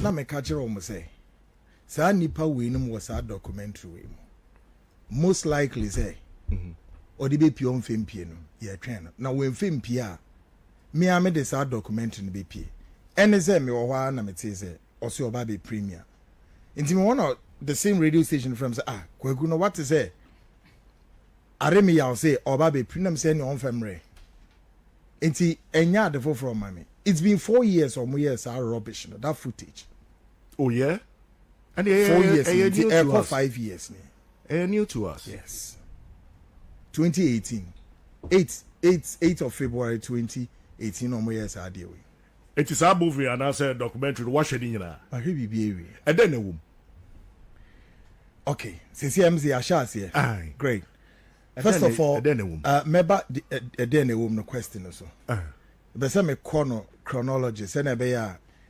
na me catch you say sa nipa we no was a documentary we most likely say or the be pion fempie no ye twen na we fempie a me am de sa documentary no be pie ene say me wo hwa na me te say oso oba be premier inti me one the same radio station from say Kwaku no what is say aremi ya say oba be premier say no famre inti enya de for from me. It's been 4 years or more years are rubbish no that footage. Oh yeah. And 4 years new 5 years new to us. Yes. 2018 8 of February 2018 or more years are there. It is a movie and I said documentary watch it in na. I hear be and then a woman. Okay, since MZ Ashas here. Aye. Great. First of all, member then a woman question also. But some chronology,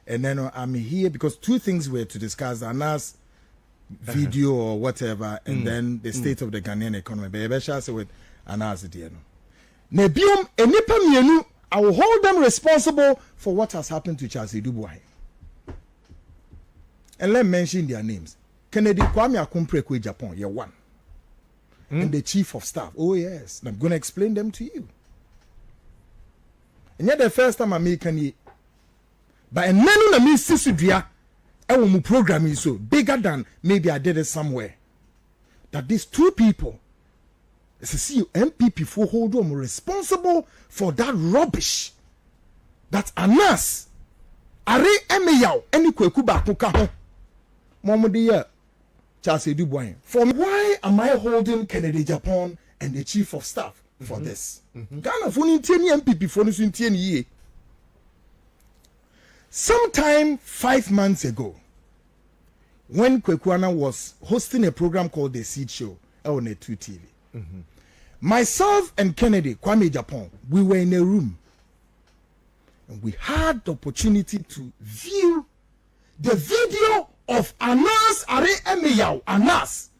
and then I'm here because two things were to discuss: Anna's video or whatever, and then the state of the Ghanaian economy. But I shall say with Anna's idea. Nebium enipa mienu, I will hold them responsible for what has happened to Charles Dubois. And let me mention their names: Kennedy Kwame Akumpreko, Japan, you're one, and the chief of staff. Oh yes, and I'm going to explain them to you. And yet the first time I make any, but and then na me sisudua, I will program is so bigger than maybe I did it somewhere. That these two people, see MPP for hold them responsible for that rubbish. That Anas, Are Emeyaw, any Kwaku Baako ka ho. Momodiya, Charles Dubois. For why am I holding Kennedy Japan and the chief of staff for this? Ghana for MPP for ye. Sometime 5 months ago, when Kwaku Annan was hosting a program called The Seed Show on a 2 TV, myself and Kennedy Kwame Japan, we were in a room and we had the opportunity to view the video of Anas Are Emeyaw Anas.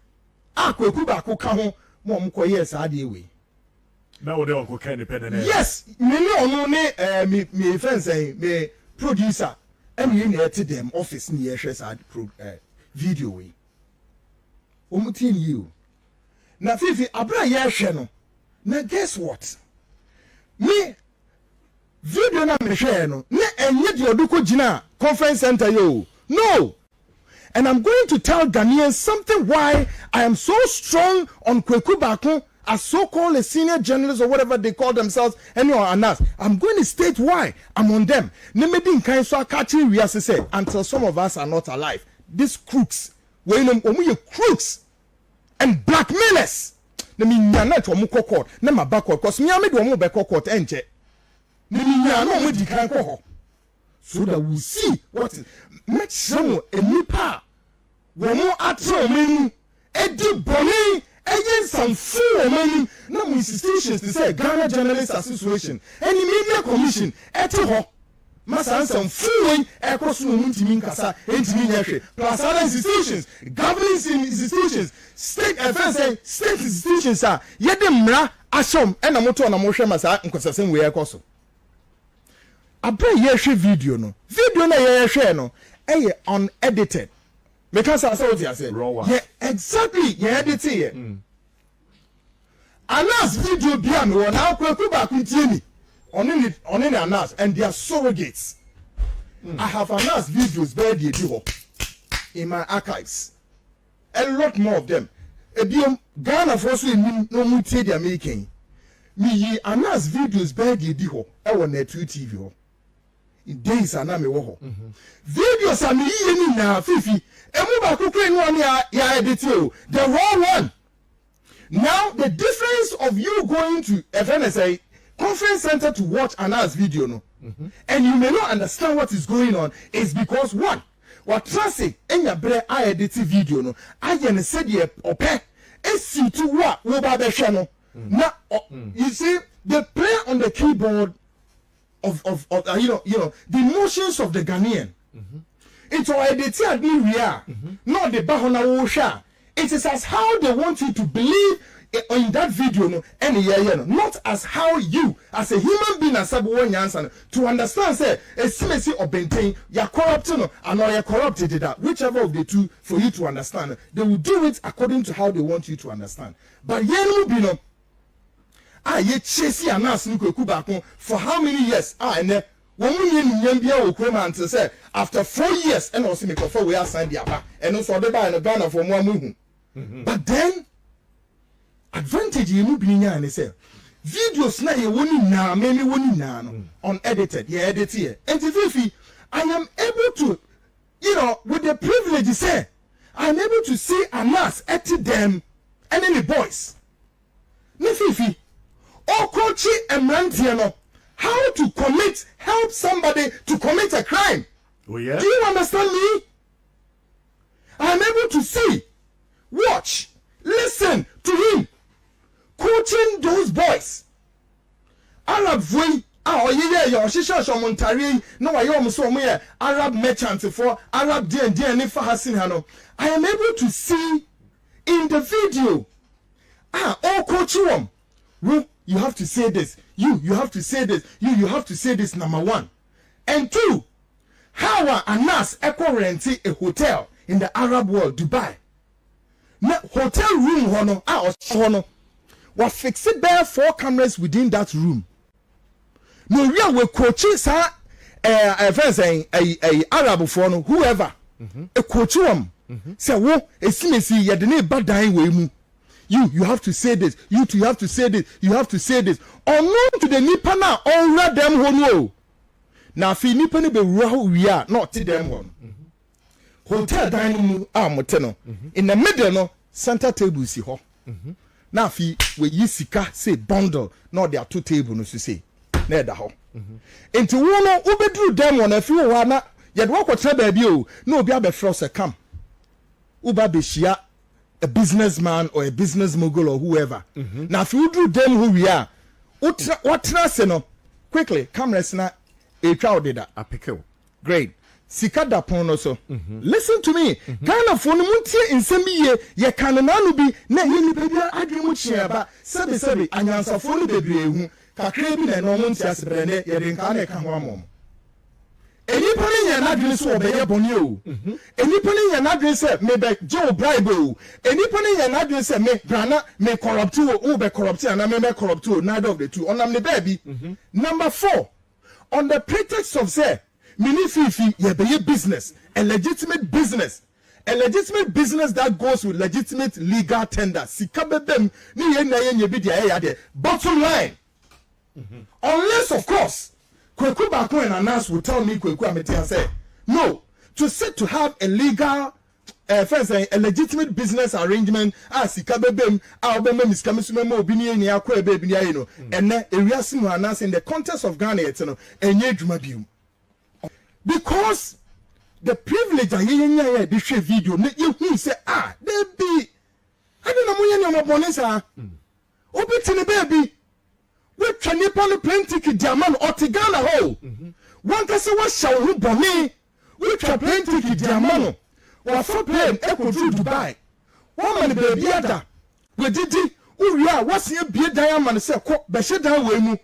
Kwaku Baako ka ho mo mkoye sa de we. Now they are independent. Yes, me no ne me friends me producer and you near to them office near share video we. Omutin you. Na fifi abra ye hwe no. Na guess what? Me video na me hwe no. Na enye de oduko gina conference center yo. No. And I'm going to tell Ghanaians something why I am so strong on Kwaku Baako as so-called a senior journalist or whatever they call themselves, anyone and us. I'm going to state why I'm on them. Nemedin kind so catching we as I say until some of us are not alive. These crooks, when you crooks and blackmailers. Nemi nyana to mu court, na ma back court, cause me am do mu be court enche. Nemi nyana mu di kan ko. So that we see what is make some enipa wo mo atro menu edi boni eyin some fool menu na mu institutions to say Ghana Journalists Association any media commission eti ho masa some fool across no muntimi nkasa entimi nyehwe plus other institutions governance institutions state affairs state institutions are yede mra asom na moto na mo hwe masa nkosasem we ekoso abra ye video no na ye hwe no unedited because I saw what you said. Yeah, exactly. Yeah, edit it. Anas video bia me won how Kwaku Baako tie me. On any Anas and they are surrogates. I have Anas videos there in my archives. A lot more of them. Ebiom Ghana for so no mu tie they making. Me Anas videos there e won na 2 TV ho. In days ana me wo ho. Videos are me ni na fifi. Emu Baako kre no ani ya edit o. The wrong one. Now the difference of you going to FNSA conference center to watch Anna's video no, and you may not understand what is going on is because one, what traffic enya bre I edit video no, I said ye ope esi to what we ba be hwe no. Now you see they play on the keyboard of you know the emotions of the Ghanaian. It's already we are not the bahona wosha. It is as how they want you to believe in that video no any no not as how you as a human being as one answer to understand say a simesi or maintain you're corrupt no and or you're corrupted that whichever of the two for you to understand they will do it according to how they want you to understand but no be no ye chase Anas Kwaku Baako for how many years and until say after 4 years and also make for we are signed the aba and also the buy and Ghana for one but then advantage you be and say videos na ye woni na me woni na no unedited ye edit here and if I am able to with the privilege say I am able to see Anas at them and any boys ne fifi o coach emrantie no how to help somebody to commit a crime. Oh yeah. Do you understand me? I am able to see, watch, listen to him coaching those boys. Arab voy Arab merchants for Arab I am able to see in the video. Oh coach you have to say this. You have to say this. You have to say this, number one. And two, how Anas echo renting a hotel in the Arab world, Dubai. Na hotel room hono, what fix it there 4 cameras within that room. No real we coaching sa a Arab for no whoever. A coach say wo esimesi ye de ne badan we mu. You have to say this. You have to say this. You have to say this. Unknown to the nipa na already them hono. Na fi nipa ne be wura we are not to them one. Hotel dining room moteno. In the middle no center table si ho. Na fi we yisika say bundle not there 2 tables no say. Na da ho. Enti wo no ubedru dem one afi wo na ye de wakotra ba bi o na obi abefro se come. Uba be shia a businessman or a business mogul or whoever. Now if you do them who we are, what no quickly cameras na a crowd did that. Great. Sikada pono so. Listen to me. Ghana for no muntie in semi ye can nanu be na yini baby adwemu chiaba sebi anyansa for no bebre hu kakra bi na no muntie asbrene ye de nka na ka ho amom. Any penny and address or be a bonio. Any penny and address maybe Joe Bribe. Any penny and address me Grana may corrupt to be corrupt and I may corrupt to neither of the two. On the baby. Number 4. On the pretext of say, mini fifi ye be business, a legitimate business. A legitimate business that goes with legitimate legal tender. Sikabe them ni ye na ye bi dia bottom line. Unless of course Kwaku Baako and Anas will tell me Kwaku Amete say no to sit to have a legal a legitimate business arrangement as ikabebem albem miskamisumemo obini ni akwa ebebi ni no and ewiase mu Anas in the context of Ghana no enye dwuma bium because the privilege ayenya the share video you say they be I don't know mo ye no bonesa obi tini baby we can nipa plenty ki diamond otigana ho one kase wa shaw hu boni we can plenty ki diamond wa for plane e ko to Dubai one man baby ada we didi uria wase bie diamond se ko be she dan we mu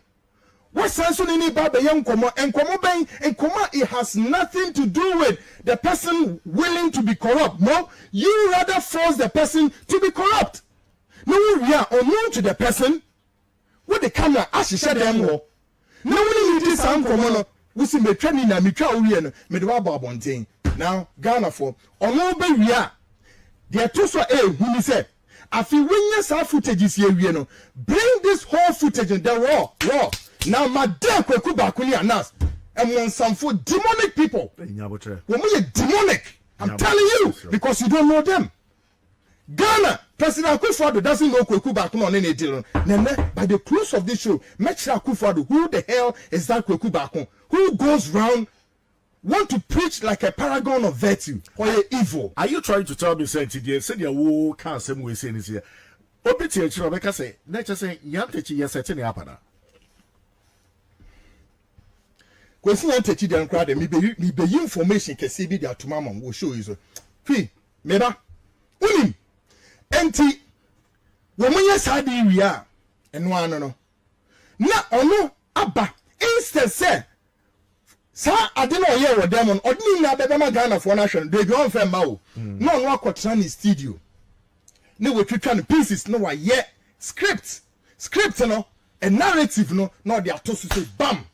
wasanso ni ba be enkomo ben enkomo it has nothing to do with the person willing to be corrupt. No, you rather force the person to be corrupt. No, we are unknown to the person. What the camera ashisha dem wo na woni ni sam komo no we see me twani na me twa owie no me de wa ba bonten now Ghana for ono be wia de to so huni say afi wenya sa footage is here no bring this whole footage in the raw now madam Kwaku Baako ni Anas and one some for demonic people when we demonic I'm telling you because you don't know them. Ghana, President Akufo-Addo doesn't know Kwaku Baako on any deal. By the close of this show, Metra Akufo-Addo, who the hell is that Kwaku Baako? Who goes round, want to preach like a paragon of virtue or evil? Are you trying to tell me, say, you can't say we say this here? Obiti Rebecca say, nature say, Yantechi, yes, at any apana. Question Yantechi, then crowd, me be information, can see the will show you. Meba, Enti woman yes had we are and one no ono aba instead say sa ade na oye wo dem on odini na beba Ghana for nation they be on fema o no no akotra ni studio ne we twetwa no pieces no wa ye script no a narrative no they are told to say bam.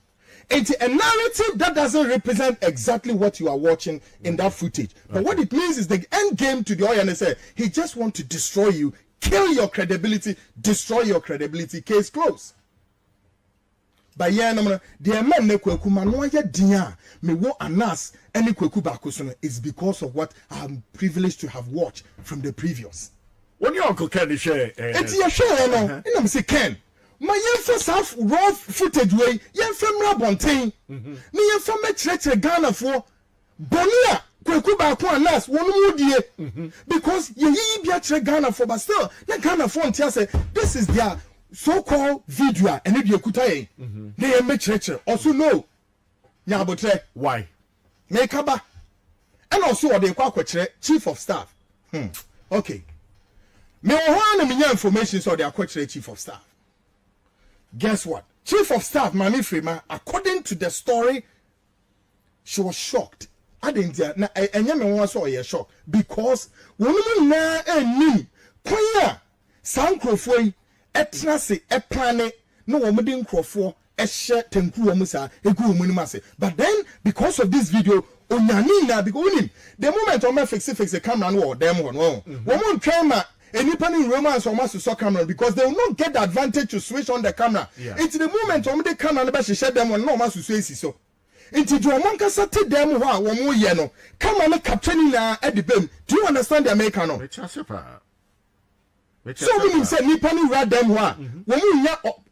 It's a narrative that doesn't represent exactly what you are watching in that footage. But what it means is the end game to the audience. He just wants to destroy you, kill your credibility, destroy your credibility. Case closed. But yeah, no, the man ne Kwaku Manoya dia me wo anas any Kwaku Baako is because of what I'm privileged to have watched from the previous. When your uncle Ken share, it's your share, no. You know, say Ken. My young first raw footage way, young femra bontain. Me young from Ghana for Bonia, Kwaku Baako anas, one more dear. Because ye be a Ghana for, but still, na Ghana for and say this is their so-called video and if you could say they make church also no. Nyabotre, why? Make up and also what they call chief of staff. Okay. Me want me information so they are chief of staff. Guess what? Chief of staff, Mami Frima, according to the story, she was shocked. I didn't na enyame won so ye shocked because woman na eni kwanya sankrofo yi etna se eplane no wo mede nkrofo ehye tenku wo musa egu wo nim ase. But then because of this video onyani na because unim the moment o ma fix the camera no dem won wo mo ntwen ma any romance or master camera because they will not get the advantage to switch on the camera. It's the moment on the camera never share them on no master switch so. Into the Monka Sati them one more yeno. Come on, capturing at the beam. Do you understand the American? So when you say Nippon read them one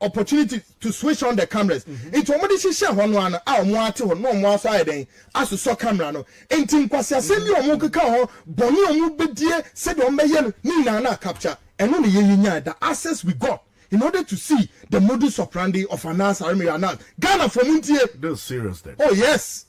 opportunity to switch on the cameras. It's already share one our no more side as to saw camera no. And Tim Kwasia send you a moka Bonnie or Mubedia said on Mayan Nina capture and only the access we got in order to see the modus operandi of Anas Army Anan. Ghana for Muntie. That's serious then. Oh yes.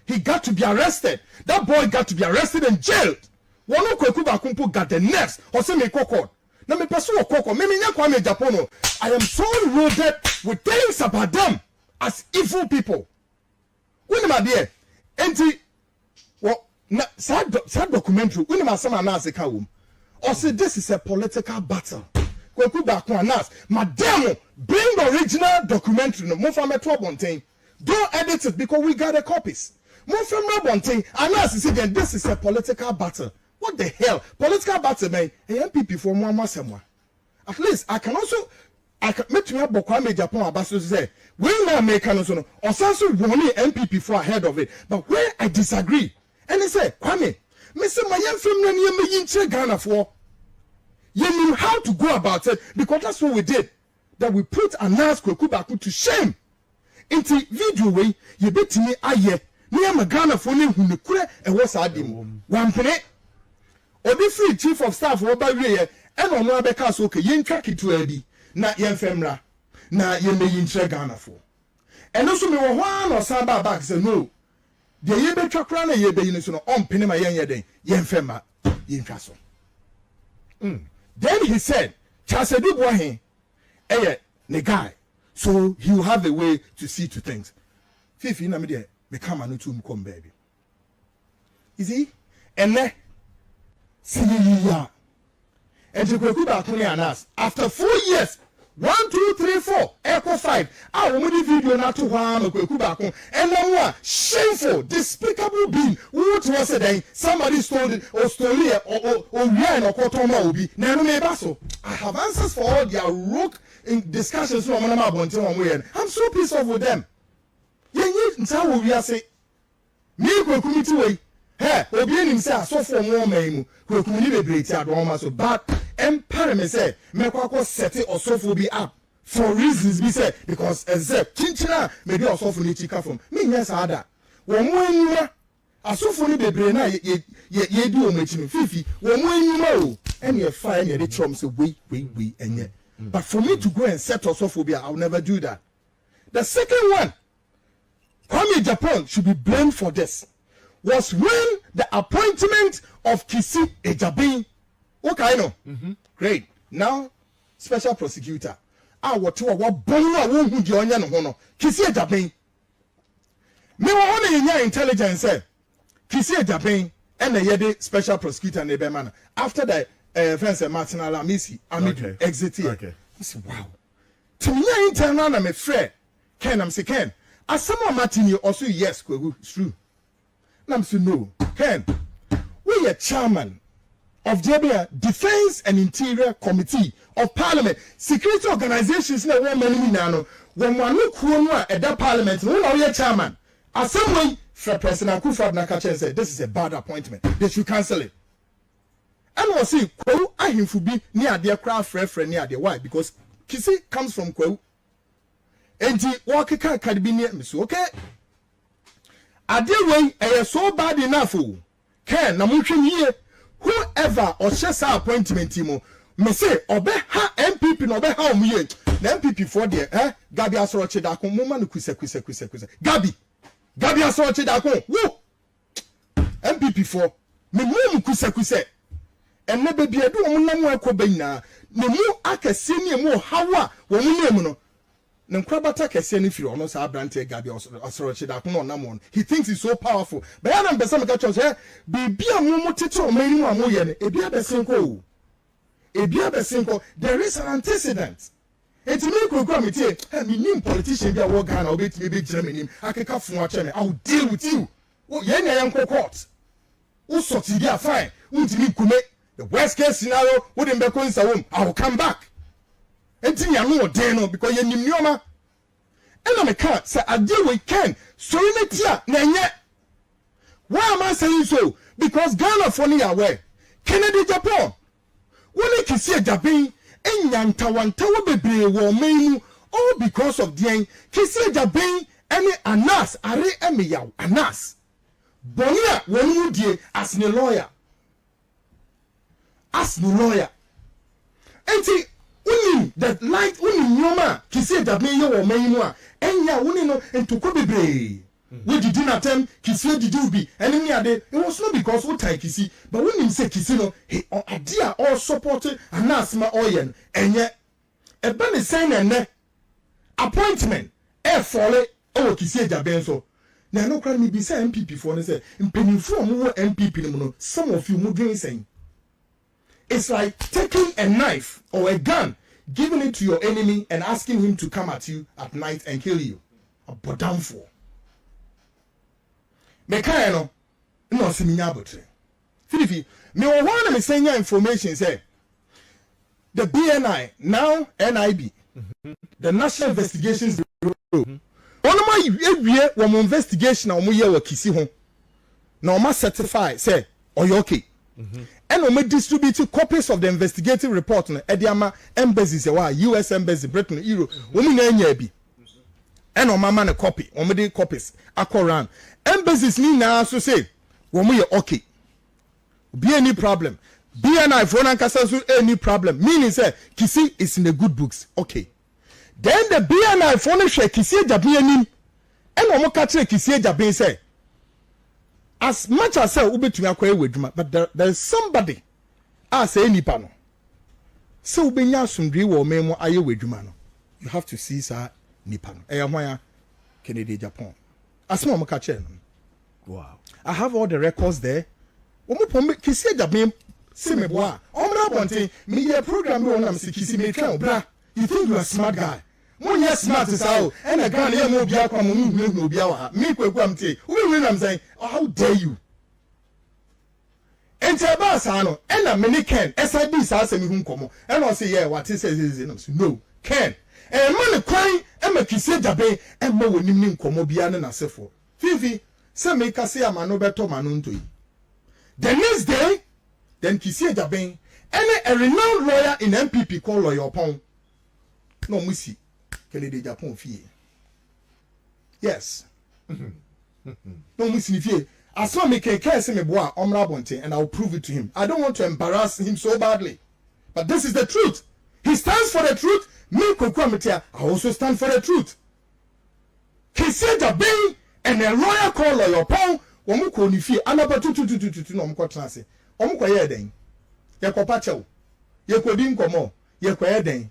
He got to be arrested. That boy got to be arrested and jailed. One of Kwaku Baako got the next or semi cocord. Na me paso okoko me nya kwa me Japan. I am so loaded with things about them as evil people. When am I there? Enti well na sad documentary when am I some announce ka wom. Or say this is a political battle. Kwaku Baako announce madam bring the original documentary no mo fa me to bonten. Don't edit it because we got the copies. Mo fa me bonten announce again this is a political battle. What the hell? Political battle, man. A MPP for Mahama Semwa. At least I can make me have Kwame Japan Abaso say, we now make an also, or some one MPP for ahead of it. But where I disagree, and they say, Kwame, Mr. Mayan from Ghana for. You knew how to go about it because that's what we did. That we put Anas Kwaku Baako to shame. Into video way, you bet me aye. Me am a Ghana for me who kure e was adim. One penny. Obi free chief of staff oba wie and ono abeka so okay yen twa kitu abi na yen femra na yen me yin tre Ghana for eno so me wo hwa no san ba back say no de ye be twa kra na ye be yin so no on pene ma yen ye den yen femma yin twa so then he said Chasedi boy he ne guy so he will have a way to see to things fifi na me de me come anu to come baby is he ene Siya. And to Kwaku Baako Anas after 4 years 1, 2, 3, 4 echo 5 our movie video not to one Kwaku Baako and then what shameful despicable being what was it then somebody stole it or stole it or ran or caught on obi na no me baso I have answers for all their rook in discussions from I'm so pissed off with them you ntawo we say me Kwaku mi ti way hey, obi enim say asofo mo man mu Kwaku ni bebre ti adoma so but empire me say me kwakọ set osofo bi up for reasons be say because except chinchina me dey osofo ni chika from me nya sa ada wo mo enuma asofo ni bebre na ye di o machi fifi wo mo enuma o and ye fine ye dey chom say we enye but for me to go and set osofo bi I'll never do that. The second one Kwame Japan should be blamed for this was when the appointment of Kisi Ejabin. Okay, I know. Great. Now, special prosecutor what bon a wo hu di onya no ho no Kisi Ejaben me wo ho na intelligence Kisi Ejaben and the special prosecutor ne be man after the friends Martin Alamisi exit here. I said wow to me internal na me frɛ Ken am say Ken asema Martin also yes it's true na am say no Ken we are chairman of the Defense and Interior Committee of Parliament security organizations na we many no when one look who no at that parliament no na we chairman assembly for President Akufo-Addo said this is a bad appointment they should cancel it and we see Kwaku ahimfu bi near their craft friend near their why because Kisi comes from Kwaku enti wakeka kadibini me so okay ade way so bad enough Ken na munhwe niye whoever or share appointment mo me say obe ha MPP no obe ha omuye na MPP for there Gabi Asoroche Dako mo ma no kwise Gabi Asoroche Dako wo MPP for me mo kwise enne bebi edu mo nam akoba nyina ne mu akase ne mu hawa wo mu nemu no ne nkrabata kase ne firi ono sa abrante Gabi Asoroche Dako no nam he thinks he's so powerful but ya na mpesa me ka cho say bibia mo tete o mani mu amoye ne ebia besenko there is an antecedent enti me Kwaku amete me nim politician bia wo Ghana obetime be gira me nim akeka fun a che me I will deal with you ye na yanko court wo soti dia fine untimi kume the worst case scenario wouldn't be going home I will come back enti ya no dey no because ye nim nioma ena me ka say ade we can so ne tia na enye why am I saying so because Ghana for ni aware Kennedy Japan wole Kisi Ejaben enyantawantawo bebre wo menu all because of the Kisi Ejaben any anas are emeyaw anas bonia wonu die as the lawyer enti unim that light unim nyoma Kisi Ejaben ye wo menu a enya woni no entoko bebre we did not attempt Kisi did be and any other it was not because we tie Kisi but when him say Kisi no he idea all supported and asma oyen and yet a ben is saying and appointment follow Kisi Ejaben so now no crime me be say MPP for say impending from MPP no some of you moving saying it's like taking a knife or a gun giving it to your enemy and asking him to come at you at night and kill you but down for Mekano no siminya botre. Filifi, me want to send you information say the BNI now NIB the National Investigations Bureau. One of my ewie investigation na omo ye wa Kisi ho. Na omo certify say oyoke. And omo distribute copies of the investigative report na ediama embassies wa US embassy Britain Europe. Omo na anya bi. And omo na copy, omo dey copies akoran. Embassies ni na so say womu ye okay be any problem BNI for nankasa so any problem meaning say Kisi is in the good books okay then the BNI for no share Kisi Ejaben anim and omo ka kire Kisi Ejaben say as much as say ubetumi akoye wedwuma but there is somebody say nipa no so ubenya asundwe wo memo aye wedwuma no you have to see sir nipa no hwan Kennedy Japan. Wow. I have all the records there. Kisi Ejaben see me boy. Me program me on Kisi me try bra. You think you are a smart guy? Mo yes smart is how and a Ghana here mo bia kwa mo no bia me Kwaku amte. We am saying how dare you? Enter ba sa no and a many Ken SIB sa se me hu nkomo. And I say yeah what is no Ken. Man kwan e ma Kisi Ejaben e ma wonim ni nkomo bia na nasefo. Fifi say make say amano beto manu ntoi. The next day then Kisi Ejaben a renowned lawyer in MPP called Lawyer Pong. No musi Kennedy Japan fie. Yes. No musi fie. As long make say me boa omra bonte and I'll prove it to him. I don't want to embarrass him so badly. But this is the truth. He stands for the truth. Me Kwaku Ametia, I also stand for the truth. Kisi Ejaben and a lawyer called Lawyer Pong, Womuko ni fie, anaba tutu no mko transe. Omko ye den. Ye ko pacho. Ye ko din komo. Ye ko ye den.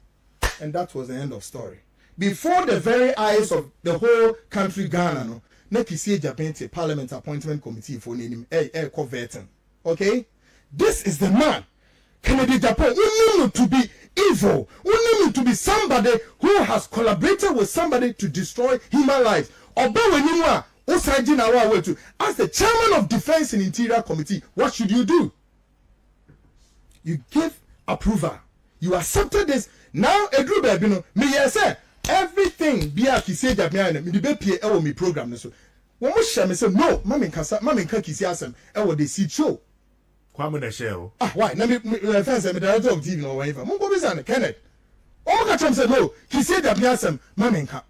And that was the end of story. Before the very eyes of the whole country, Ghana, no, na Kisi Ejapente Parliament Appointment Committee for name converting. Okay? This is the man. Kennedy Japan, we need to be evil. We need to be somebody who has collaborated with somebody to destroy human lives. As the chairman of Defense and Interior Committee, what should you do? You give approval. You accepted this. Now, Edru Babino, me say everything be a Kisi Japan, me be PA me program. So, when we share, me say no, Mammy Kisi Asem, the seat show. Why? Let me defense the director of TV or whatever. Mungo Bizan, Kenneth. Omaka said no. He said that Biasem, Maminka.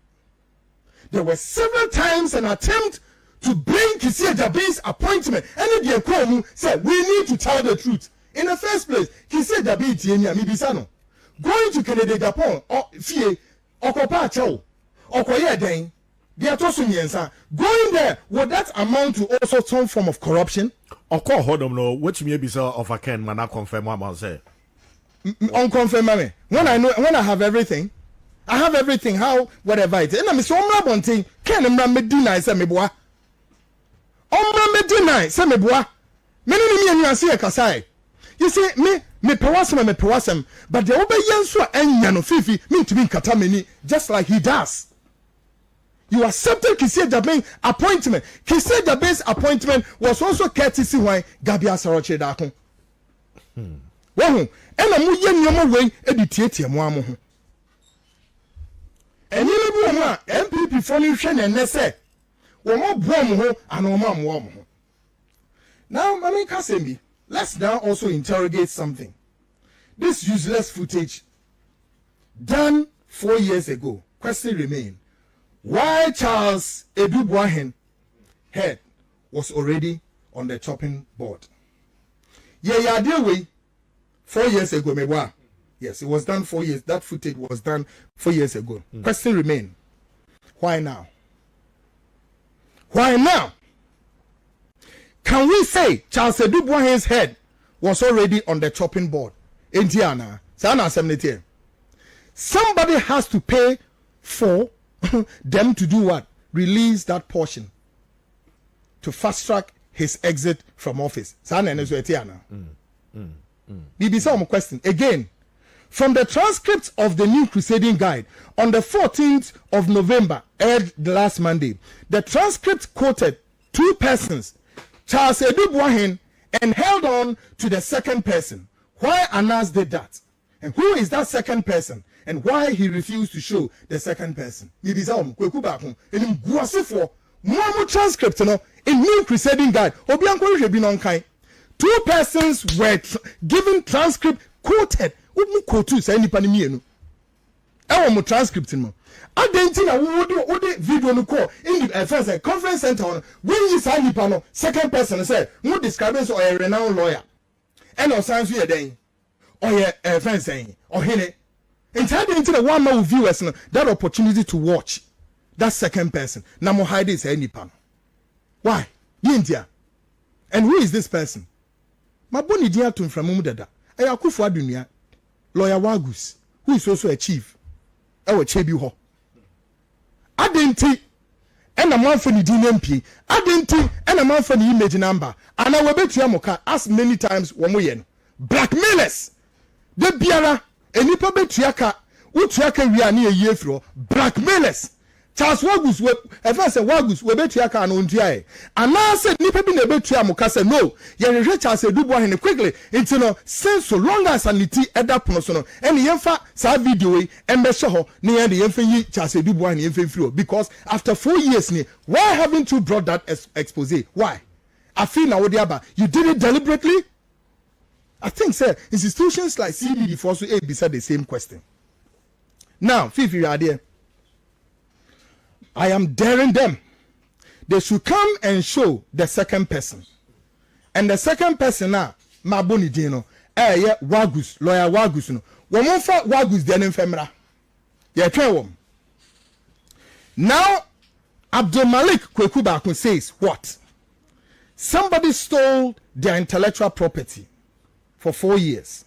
There were several times an attempt to bring Kisi Jabi's appointment. And the Ekomu said, we need to tell the truth. In the first place, Kisi Jabi Tienya Mibisano. Going to Canada, Japan, or Fie, or Kopa Chow, or Koya Dane, they are also going there, would that amount to also some form of corruption? Oko hodom no which may be so of a can man confirm what I say. Unconfirm me. When I have everything, how whatever it is. And I'm so thing. Can me deny say me boa. Me deny say me boa. Me no see kasai. You see me pewasem, but the obe yenso enya no fifi me to be kata meni just like he does. You accepted Kisi Jabe's appointment. Kisi Jabe's appointment was also courtesy why Gabia Saroche Dako. Well, and a muyen way editiate mo amu. And you know, MPP formation and Nesse. Womo Bomo and Omam Wom. Now, Mammy Kasembi, let's now also interrogate something. This useless footage done 4 years ago. Question remains. Why Charles Edubuahen head was already on the chopping board? Yeah, dear way 4 years ago, mewa. Yes, it was done 4 years. That footage was done 4 years ago. Question remain. Why now? Why now? Can we say Charles Edubuahen's head was already on the chopping board? Indiana, somebody has to pay for them to do what? Release that portion to fast track his exit from office. Bibi some question again from the transcript of the New Crusading Guide on the 14th of November, aired the last Monday. The transcript quoted two persons, Charles Edubuahen, and held on to the second person. Why Anas did that? And who is that second person? And why he refused to show the second person? Kwaku Baako. And in Guasifo, more transcript, in New Crusading Guide, two persons were given transcript quoted. Say transcript no. Adentina wo video no call in the first conference center when you say nipa no second person say mo describe so a renowned lawyer. And or sans we den. Or a friend saying or hene. And into the one man viewers that opportunity to watch that second person. Now mo hide this any pan. Why? India. And who is this person? My boni dia to from Mudada. Ayakufu adunia. Lawyer Wagus, who is also a chief. Ewo chebi ho. Adenti and a man for the DNP. Adenti and a man for the image number. And I will bet you amoka as many times womoyen. Blackmailers. The biara enipa betuaka utuaka wi ani eye fro blackmailers. Charles Wagus we efa say Wagus we betuaka no ntua and now say nipa bi na betua amoka say no ye rehwe Charles Edubuahen quickly into no since so long as sanity eda pono so no and yemfa sa video we embehye ho ne ye yemfa yi Charles Edubuahen yemfa firi because after 4 years ni why haven't you brought that expose? Why? I feel now you did it deliberately. I think, sir, institutions like CBD for also beside the same question. Now, Fifi idea. I am daring them. They should come and show the second person. And the second person now, Maboni Dino, yeah, Wagus, lawyer Wagus, no. Woman for Wagus, then in Femra. Yeah, now, Abdul Malik Kwaku Baako says what? Somebody stole their intellectual property for 4 years,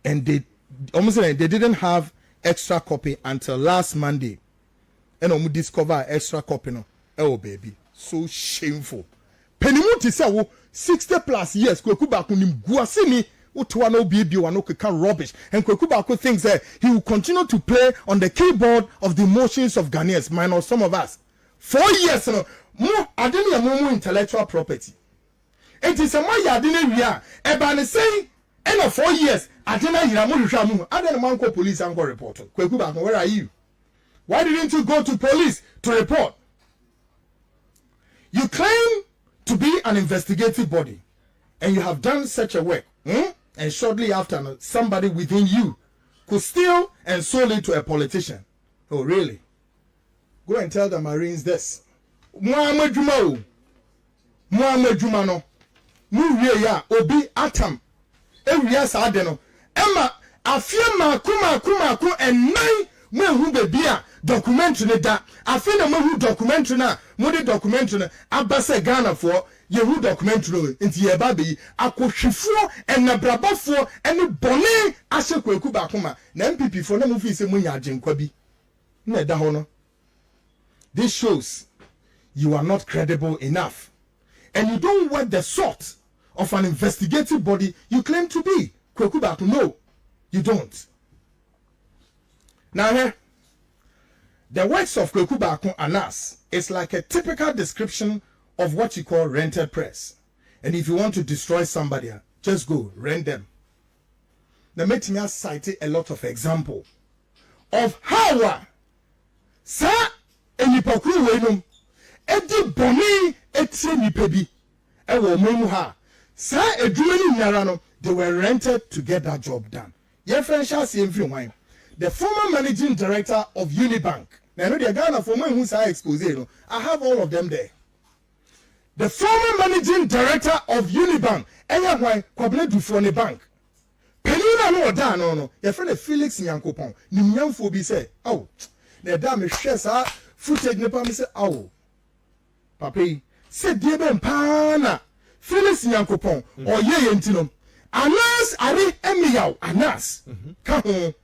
and they almost they didn't have extra copy until last Monday. And we discover extra copy no. Oh baby, so shameful. Penimuti say 60 plus years Kwaku Baako nim guasini utwa no baby wano can rubbish. And Kwaku Baako thinks that he will continue to play on the keyboard of the emotions of Ghanaians, minus some of us. 4 years no. More adeni amumu intellectual property. It is a my adeni ria. Ebane say end of 4 years. Adena yiramu yushamu. Adena manko police and go report. Kwaku Baako, where are you? Why didn't you go to police to report? You claim to be an investigative body, and you have done such a work. And shortly after, somebody within you could steal and sold it to a politician. Oh, really? Go and tell the Marines this. Muhammad Jumao. Muhammad Jumano. Muria Obi Atam. Erias Adeno. Emma, Afia Kuma and 9 Mehu Bebia. Documentary that I feel a Mehu documentary na Modi documentary na Abase Ghana for Yehu documentary into your baby. Ako Shifo and Nabraba for any Bonnet Ashe Kwaku Baako na MPP for no movie se munya Jinkwabi. Ne da hono. This shows you are not credible enough. And you don't work the sort of an investigative body you claim to be. Kwaku Baako, no, you don't. Now here, the works of Kwaku Baako Annan is like a typical description of what you call rented press. And if you want to destroy somebody, just go rent them. Now make me cite a lot of examples of how sa enipakuru wenum edi boni etie nipebi ewo memu ha sa edwumani nyara no, they were rented to get that job done. Your friend shall see him. The former managing director of Unibank. Now, I know the Ghana former who's exposed. I have all of them there. The former managing director of Unibank. Enya why kwabena du for the bank. Penina no da no. Your friend Felix Nyankopon. Ni nyamfo bi say, "Oh, na da me hwe sa footage ne pa me say, "Oh. Papi, say die be mpa na Felix Nyankopon oye yentino. Anas ari emiyaw Anas. Ka ho.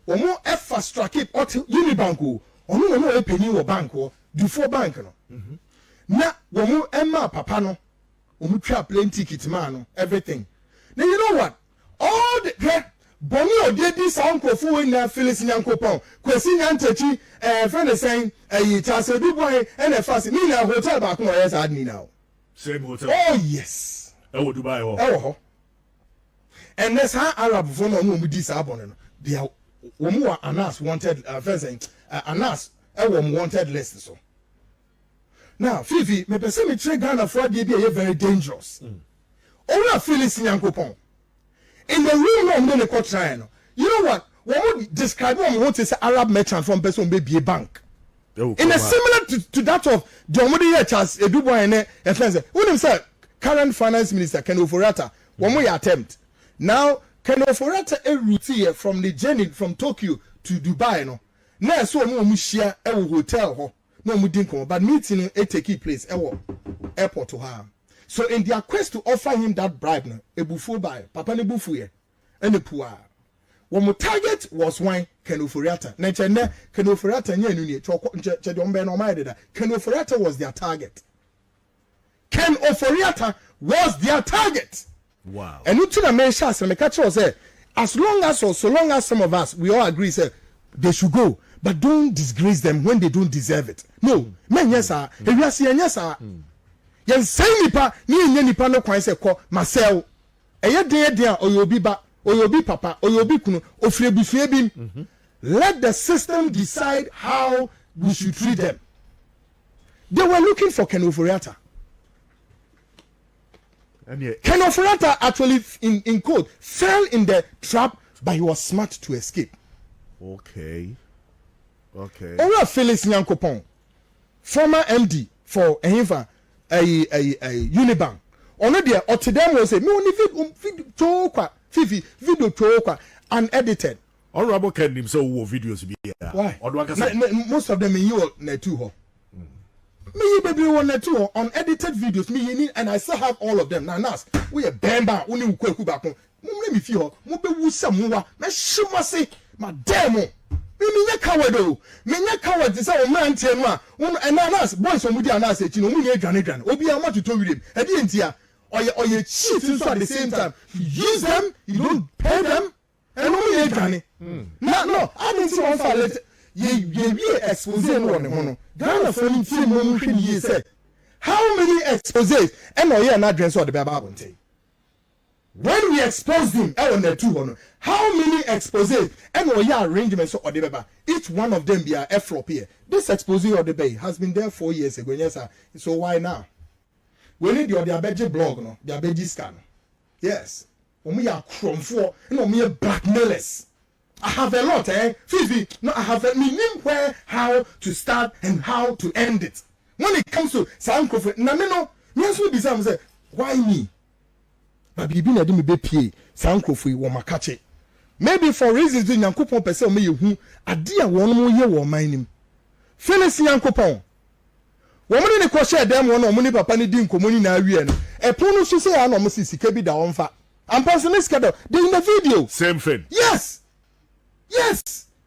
Omo fast track it at Unibank o. Ono no e penny wo bank o. Du for bank no. Na womo emma papa no. Omo twa plane ticket man no, everything. Now you know what? All the Bonnie or did this uncle for in the Phyllis Yankopon. Kwesi Nyantechi, friend is saying, Chase do boy and a fast in a hotel back no yes had me now. Same hotel. Oh yes. Oh Dubai oh. And that's how Arab for no with this abon. They are more Anas wanted fencing Anas wanted list so. Now Fifi, me person me trade Ghana for be very dangerous. Only Phyllis Yankopon. In the room I'm going to try. You know what? When we describe what is Arab merchant from person baby a bank. In a similar to that of Jomodi Charles Eduboy and friends. When him said current finance minister Ken Ofori-Atta, one we attempt. Now Ken Ofori-Atta a route from the journey from Tokyo to Dubai no. Now so we share a hotel ho. No we didn't come, but meeting a take place airport to her. So in their quest to offer him that bribe, no, ebufu by Papa ne bufu ye, and the poor. One more target was wine Ken Ofori-Atta. Nechene Ken Ofori-Atta nye nuni chediombe no mai deda. Ken Ofori-Atta was their target. Ken Ofori-Atta was their target. Wow. And you tell the man shas and me catch us say, as long as or so long as some of us we all agree say they should go, but don't disgrace them when they don't deserve it. No, men yes sir, yes sir. Yen say nipa ni nipa no kwan se ko masel eye den oyobi ba oyobi papa oyobi kunu ofrebusue bi. Let the system decide how we should treat them. They were looking for Ken Ofori-Atta. Ken Ofori-Atta actually in code fell in the trap, but he was smart to escape. Okay. Ora Felix Nyankopon, former MD for Ehinfa a Unibank. Ono there or to them will say me only video chokwa fifi video chokwa unedited. Honorable Ken him so videos be here. Why? Most of them in you na two ho. Me baby one na two unedited videos me and I still have all of them. Now nas we a bemba only Kwaku Baako. Mo me feel ho mo be wu samuwa me shimase ma demo. me coward o me coward say o man tie no a and anas boys omudi anas echi no munye dwane obi a want to to with him e dey ntia oye cheat so at the same time you use them you don't pay them and munye dwane no I didn't see one for let ye expose no on ho no Ghana for me tie mo hwe ni say how many exposes and oye na adwen so the Bible say when we exposed him on the two how many exposes and oye arrangements or the Bible each one of them be a flop here this expose of the bay has been there 4 years ago yes sir so why now we need your diabetes blog no diabetes scan yes we are cromfo no me blackmailers I have a lot Fifi no I have a meaning where how to start and how to end it when it comes to sankrofo na me no me so be say why me but bibi na dem be pie sankrofo yi wo makache maybe for reasons we Nyankopon pese o me yehu ade a won mo ye wo man nim Felix Nyankopon wo mo ne ko share dem won o mo ni papa ni di nkomoni na awie no eponu so say ya no mo sisika bi da onfa am person is schedule they in the video same thing yes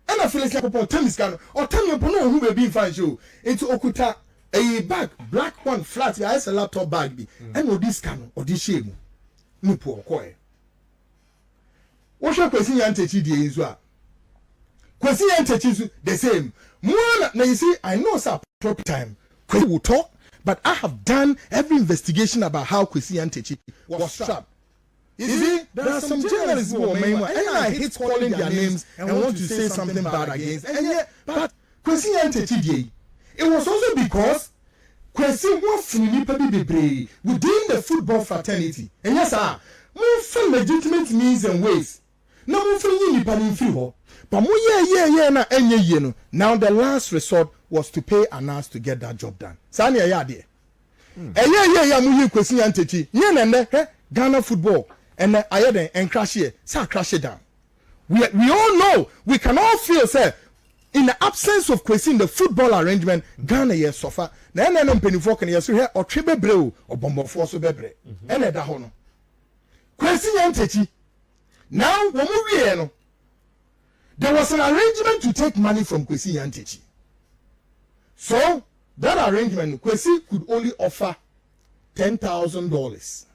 and I Felix Nyankopon tell me scan or tell me eponu hu be bi fan show into okuta a bag black one flat ya is a laptop bag bi and no this scan or this shame no poor koy what should Kwesi Yantechi die izu a Kwesi Yantechi the same more na you see I know sir proper time Kwesi will talk but I have done every investigation about how Kwesi Yantechi was trapped. You see there are some journalists who and I hate calling their names and want to say something bad against and yet but Kwesi Yantechi die it was also because Kwesi was free within the football fraternity and yes sir more legitimate means and ways no more for you but more yeah na enye no now the last resort was to pay Anas to get that job done sani ya there yeah mu yi Kwesi Yantechi ye na Ghana football and ayeden and crash here crash it down we all know we can all feel say in the absence of Kwesi in the football arrangement Ghana yes suffer na no mpenifo kan yes here otwe bebre o bombofo so bebre ene da ho no Kwesi Yantechi now when we no there was an arrangement to take money from Kwesi Yantechi so that arrangement Kwesi could only offer $10,000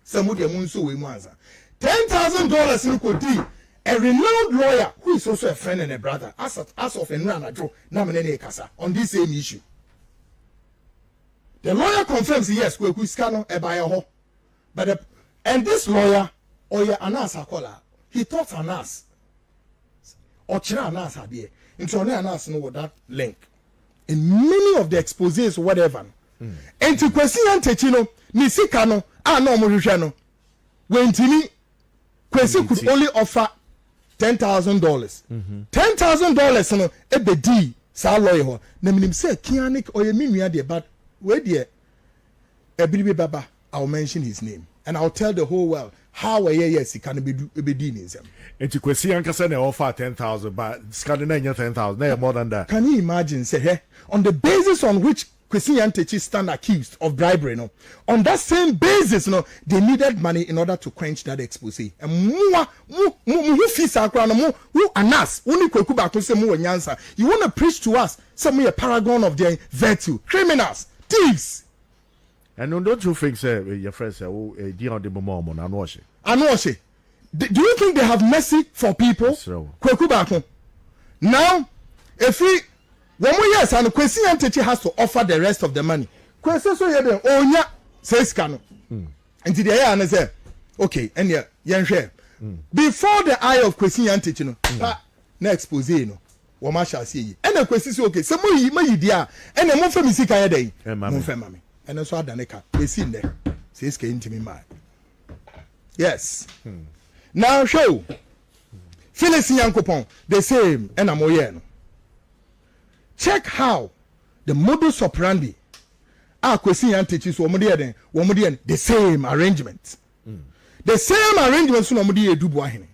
somebody amunso we manza $10,000 in could a renowned lawyer who is also a friend and a brother as of Enranajo Namene Kasa on this same issue. The lawyer confirms yes, we scano a buyer but and this lawyer Oya Anas Akola he thought Anas or Chira Anas had here into Anas know that link in many of the exposés whatever and to Kwesi Yantechi no ni sikano no mo hwehwe no wentini Kwesi could only offer $10,000 $10,000 no ebedi sa lawyer ho na minim say kianik oye minua de but we de ebiribe baba I'll mention his name and I'll tell the whole world how yes he can be in him. And to Kwesi Yankasa they offer 10,000 but Scandinavia 10,000 they more than that. Can you imagine say on the basis on which Kwesi Yantechi stand accused of bribery no on that same basis no they needed money in order to quench that expose and mu fisa akra no mu Anas uni Kwaku Baako say mu nyansa you want to preach to us some a paragon of their virtue criminals thieves. And don't you think say your friends say di on the moment on anwashe do you think they have mercy for people Kwaku Baako now if we one more yes and Kwesi Yantechi has to offer the rest of the money Kwesi so here onya says cano and the and say okay and yeah before the eye of Kwesi Yantechi no na expose no wo ma shall see and Kwesi say okay say mo yi dia and mo fa mi sika ya dey mo fa mami and so adaneka we see there says ke intimi ma yes now show Felix Nyankopon the same and amoye no check how the modus operandi Kwesi Yantechi so omode the same arrangement the same arrangement so omode edubu ahene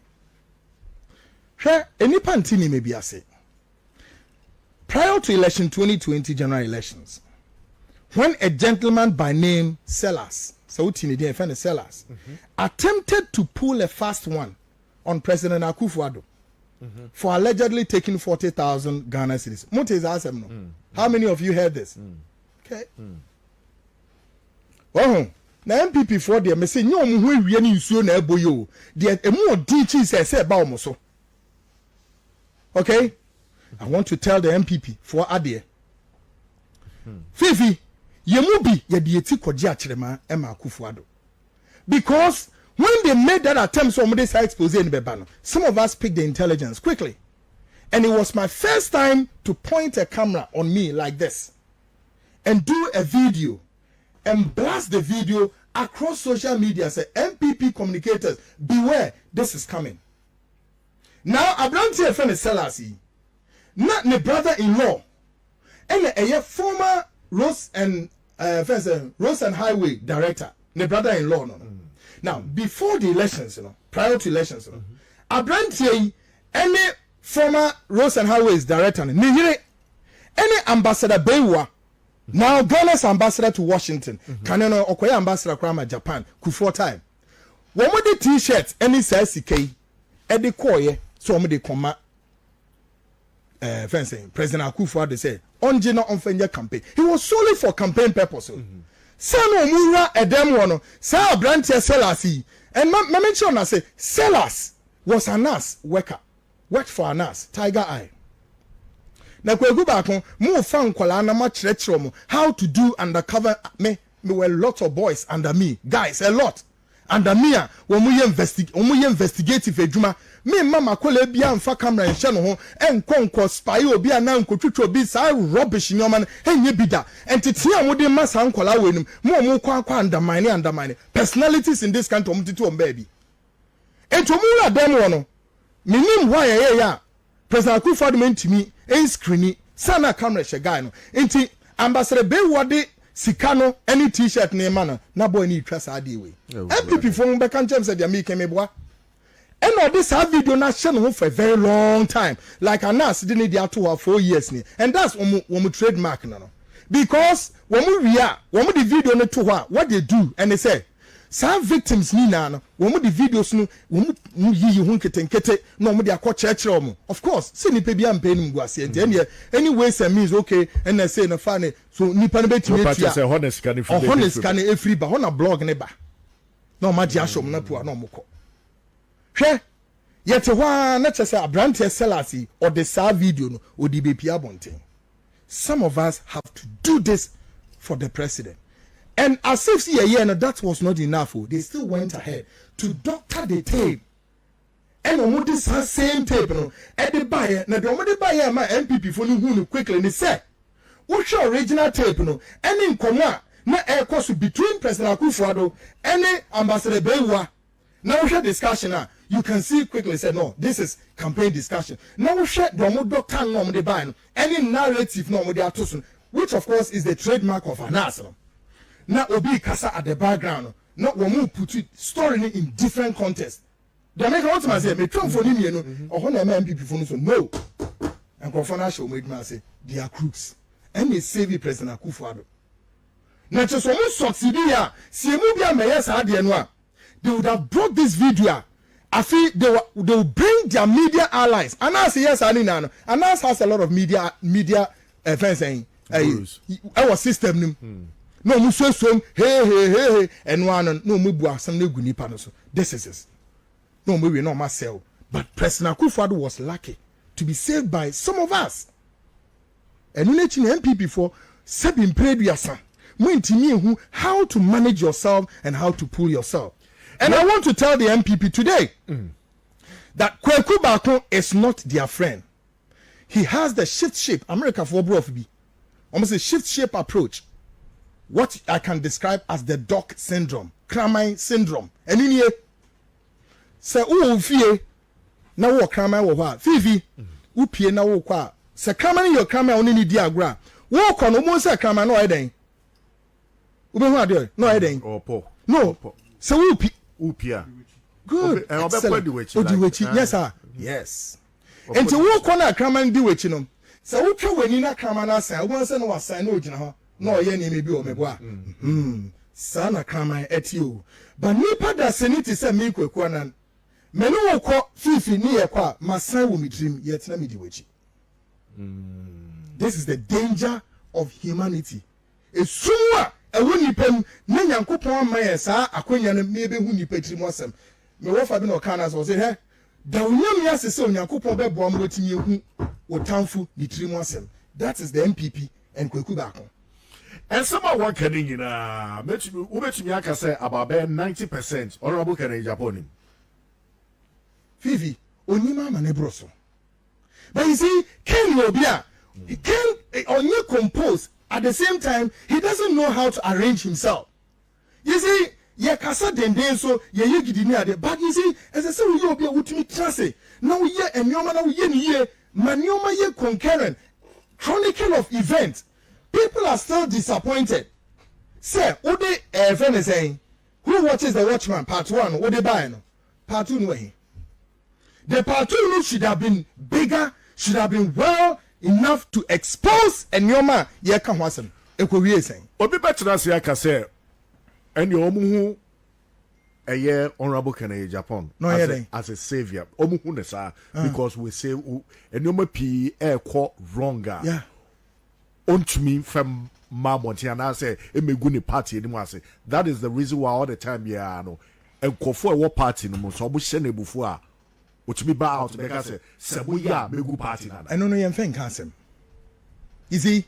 hwe enipa ntini me biase prior to election 2020 general elections when a gentleman by name Sellers attempted to pull a fast one on President Akufo-Addo for allegedly taking 40,000 Ghana cedis. How many of you heard this? Okay. Oh, now MPP for them, me say no mu we ni nsuo na eboyo. The emu odi say ba omo so. Okay? I want to tell the MPP for Ade. Fifi, yemu bi ye de eti koje akyerema e ma Akufo-Addo. Because when they made that attempt so this expose in Bebano, some of us picked the intelligence quickly. And it was my first time to point a camera on me like this and do a video and blast the video across social media. Say, MPP communicators, beware, this is coming. Now, Abranti a friend is Selassie, not my brother-in-law, and a former Road and Highway director, my brother-in-law. No. Now, before the elections, prior to elections, Abranti, any former Road and Highways director, any ambassador Bewa, now Ghana's ambassador to Washington, Kanano Okoye ambassador Krama Japan, Kufuor time. When we the t-shirts, any says CK, Eddie Koye, so we the comma fencing. President Akufo-Addo say, Onjina Onfenya campaign. He was solely for campaign purposes. Sano Mura Edem Wono, Sa Brantia Selassie, and my mention I say, Selas was a nurse worker, worked for a nurse, Tiger Eye. Na Kwaku Baako mo fan kwala na ma kyerɛkyerɛ mo how to do undercover me were a lot of boys under me, guys, a lot under me a wo mo ye investigative adwuma me mama kwala bia mfa camera nhye no ho enkonko spy obi ana nkotwetwo bi sa rubbish nyoma no enye bida entete a mo de masa nkwala wenum mo kwa undermine personalities in this country mo tete o baby eto mo ra dem wono minim why ya President Akufo-Addo mentimi screen sana camera she guy no enti ambassador Bewode sika no any t-shirt ne ma no na boy ni twa sa ade we MPP for be kan chem say dia make me boa and all this video na share no for a very long time like anas didn't dey ato her 4 years ni and that's one trademark no because when we the video no to her what they do and they say some victims ni na no when the videos no when yi hu nketenkete no mo de akọ church mo of course say nipa bi ampe nim guase and anyways and means okay and I say na fane so nipa no betimi atua say honest can if free ba hona blog ne ba no ma di ashom na pu na mo kọ hwe yete hwa na chese Abrante Selassie or the sa video no odi be pia bonten. Some of us have to do this for the president. And as if that was not enough, they still went ahead to doctor the tape. And on this same tape, at the buyer, now the buyer, my MPP for who quickly, and they said, what's your original tape? And in command, na air course between President Akufo-Addo and Ambassador Bewa. Now we share discussion. You can see quickly, say, no, this is campaign discussion. Now we share the doctor, no, the buyer, any narrative, no, they are tossing, which of course is the trademark of an arsenal. Na obi kasa at the background no wo put it story in different context the make what man say me tron for ni no oho na MPP for no so no and confirm show me say they are crooks and they save President Akufo-Addo na just so succeed here see mu bia me yes ade no a they would have brought this video I feel they will bring their media allies and as yes ani na no and as has a lot of media fans saying our system nim no mu so hey and one no mu bu asam na gu nipa no so this is it no mu we no ma sell but President Akufo-Addo was lucky to be saved by some of us and we need MPP for sabin preduasa mu ntimi hu how to manage yourself and how to pull yourself and I want to tell the MPP today that Kwaku Baako is not their friend. He has the shift shape America for brof bi almost a shift shape approach. What I can describe as the doc syndrome, Kramai syndrome. And in here, say, oh, fie, na wo Kramai wo ha, Fifi, upie na wo kwa. Say, Kramai your Kramai only need diagram. Wo kwa no mo say Kramai no eden. Ube hu ade no eden. Opo. No. Say upia. Good. Odiwechi. Yes, sir. Yes. Enti wo kwa na Kramai diwechi no. Say wo twa wani na Kramai na say, wo say no wasan no gina ho. No ye ni me bi o me boa sana kraman etio but nipa da seniti se me Kwaku Annan menu woko fifi ni ye kwa masan wo mitrim yet na midi wechi. This is the danger of humanity. Esumwa ewo nipem na Nyankopon amaye saa akonya no me be hu nipa trim wasem. Me wo fa bi no kana so say he da onyam ya sese Nyankopon be bo am wetimi ehu wo tamfu ni trim wasem. That is the MPP and Kwaku Baako. And some of what can you know, Ubetumi aka say about 90% honorable can Japan. Fifi, onima manebroso. But you see, Ken Obia, he can only compose at the same time, he doesn't know how to arrange himself. You see, ye kasa denden so ye gidini ade, but you see, as I say, we Obia utimi trase. Now ye and yoma now ye ni ye, manioma ye concurrent, chronicle of events. People are still disappointed. Sir, what they friend is saying, who watches the Watchman part 1? What they buy no? Part 2 no. The part 2 should have been bigger, should have been well enough to expose and yoma ye kan wasem. Ekwe saying. Obi betra say aka say any omu hu eye honorable Kennedy Japan no, as a savior. Omu hu ne sa because we say enoma pi e ko wronger. Yeah. Ontumi from Mamonti and I say emeguni party anymore say that is the reason why all the time no and kofo what party no so obu shene bufu a otumi ba out make say sebo ya megu party na I don't know yem fen kansem. You see,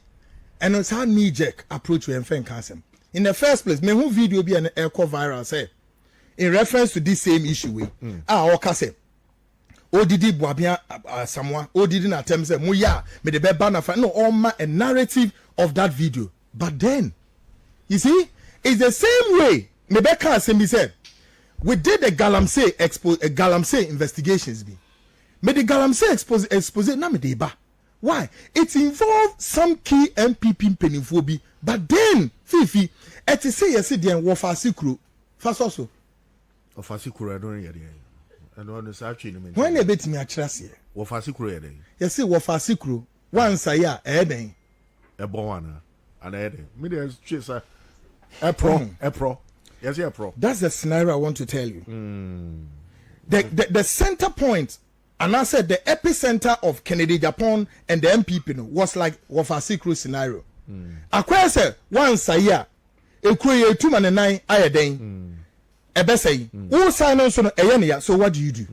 and it's how knee jerk approach with fen kansem. In the first place, me who video be an echo viral say in reference to this same issue we oka say odidi buabia samwa odidi na tem say muya me the beba na fa no all a narrative of that video. But then you see it's the same way me be can say me said we did a galamsey investigations be me the galamsey expose na me dey ba why it involved some key MPP penifo but then Fifi et say yes dey wo fa sikro fa so of asikuro I don't hear and on the actually when a bit me a trust wo fa sikuro ye dey yes wo fa sikro once a year den e bon wana and e dey me dey chase e pro yes e pro. That's the scenario I want to tell you. The center point and I said the epicenter of Kennedy Japan and the MPP was like Wofa Sikro scenario. Akwa say once a year ekuye 2 man 9 ayeden ebesai who sign on so what do?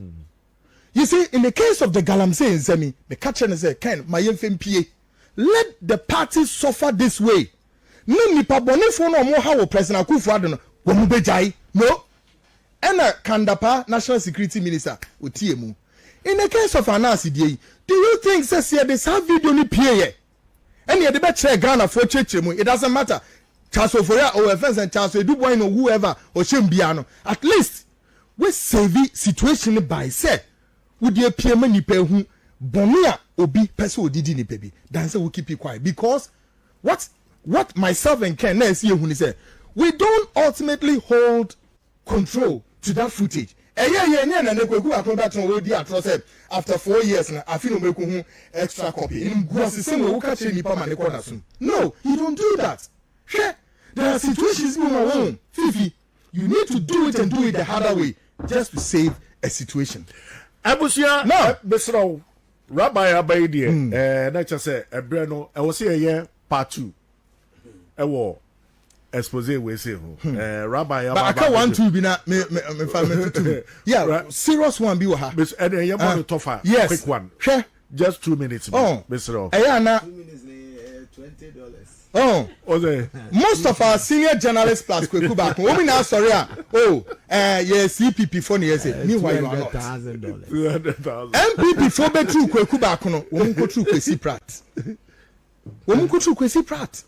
You see, in the case of the Galamsey in Zemi, the catcher say Ken my FMPA let the party suffer this way. No nipa boni fo no mo ha wo President Akufo-Addo no wo mu bejai no ena Kandapa National Security Minister otiemu. In the case of Anasi do you think says here this have video ni pie any the be chere Ghana for chechemu it doesn't matter Charles Ofoya or offense and Charles Eduboy no whoever or Shembiano at least we save situation by say would you appear many pe hu bonia obi person odidi ni pebi dan say we keep it quiet because what myself and Ken na see hu say we don't ultimately hold control to that footage. Na Kwaku Baako we di atrocity after 4 years na afino meku hu extra copy in guasise we wuka che nipa ma ne corner soon. No, you don't do that. Sure, there are situations in our own. Fifi, you need to do it and do it the harder way just to save a situation. Abusia no besro Rabbi Abaidi na cha say ebre no e wo say ye part 2 e wo expose we say ho Rabbi Abaidi but aka 1 2 bi na me two yeah right. Serious one bi wo ha bes e dey more tougher yes. Quick one sure just 2 minutes besro na 20 $20. Oh, most of our senior journalists plus Kwaku Baako. We now sorry. Yes, CPP for years. Meanwhile, you are not. $200,000. MPP for be true Kwaku Baako no. Woman go true Kwesi Pratt.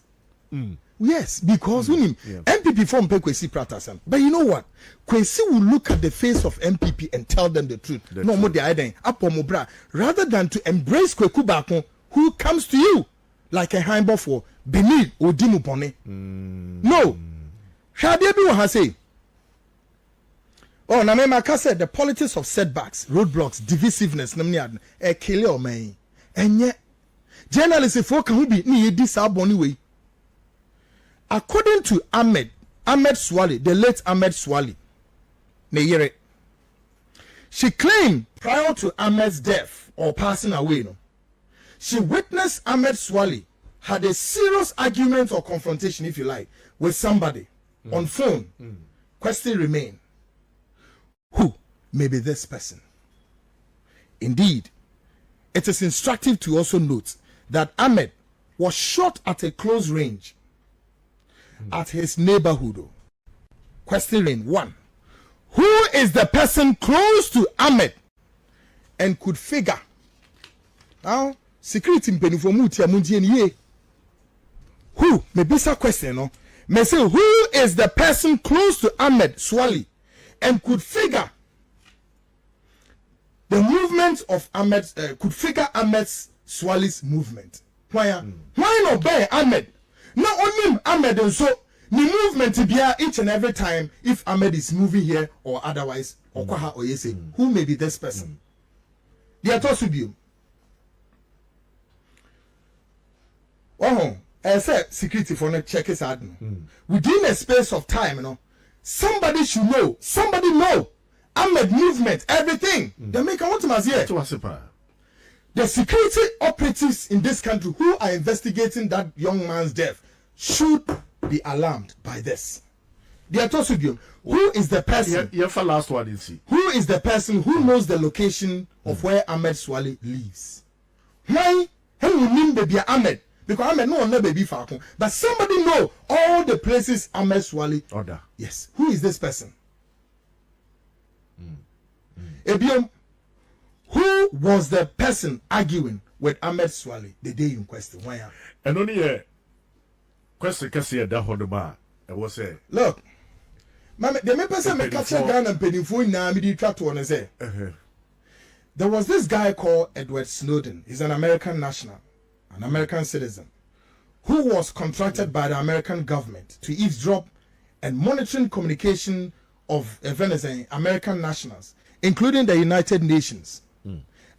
Yes, because MPP for mpe Kwesi Pratt asem. But you know what? Kwesi will look at the face of MPP and tell them the truth. No more the idea. Apomobra rather than to embrace Kwaku Baako who comes to you like a highball for Benin Odimu Pone. No. Shade bi ha say. Oh, na me maka said the politics of setbacks, roadblocks, divisiveness, namni ad e kele o man. Enye journalists for kan hu bi ni yedi sa boni we. According to Ahmed Swali, the late Ahmed Swali, ne yere. She claimed prior to Ahmed's death or passing away, no, she witnessed Ahmed Swali had a serious argument or confrontation, if you like, with somebody on phone. Question remain: who may be this person? Indeed, it is instructive to also note that Ahmed was shot at a close range at his neighborhood. Question remain: 1. Who is the person close to Ahmed and could figure? Now, security in Penufo who? Maybe some question, no? May say, who is the person close to Ahmed Swali and could figure the movement of Ahmed, could figure Ahmed Swali's movement? Why not by Ahmed? Not only Ahmed, and so the movement to be each and every time if Ahmed is moving here or otherwise, or Kwaha or Yese, who may be this person? They are told to be. Oh, I said security for the check is out. Within a space of time, you know, somebody should know, somebody know Ahmed movement, everything. They make a want to here. The security operatives in this country who are investigating that young man's death should be alarmed by this. They are told to you, who is the person? Last one is he. Who is the person who knows the location of where Ahmed Swali lives? Why? Who will name baby Ahmed? Because Ahmed no one know baby Falcon, but somebody know all the places Ahmed Swali. Order. Yes. Who is this person? Ebiom, who was the person arguing with Ahmed Swali the day in question? Why? And only a question can see a dahodoma. I was say, look, Mama, the person me catch a gun and penny phone now. Me di track to one say. There was this guy called Edward Snowden. He's an American national, an American citizen, who was contracted by the American government to eavesdrop and monitoring communication of Venezuelan American nationals, including the United Nations.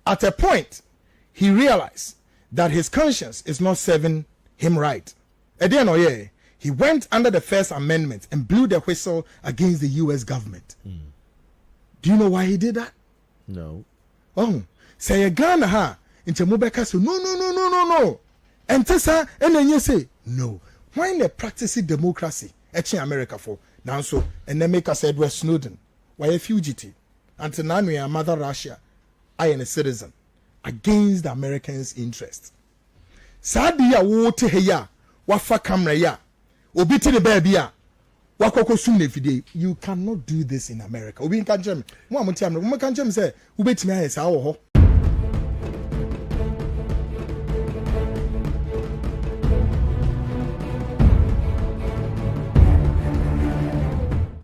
At a point, he realized that his conscience is not serving him right. He went under the First Amendment and blew the whistle against the U.S. government. Do you know why he did that? No. Oh, say a Ghana ha into Mubeka so no. And Tessa and then you say no. Why they practicing democracy? Actually, America for now so and then make us Edward Snowden. Why a fugitive? Until now we are Mother Russia. I am a citizen against the Americans' interest. Sadia wote heya wafa camera ya obiti the baby ya wakoko sumne fide. You cannot do this in America. Obi kan jam mo amuti amre mo kan jam say ubetimi aye sa wo ho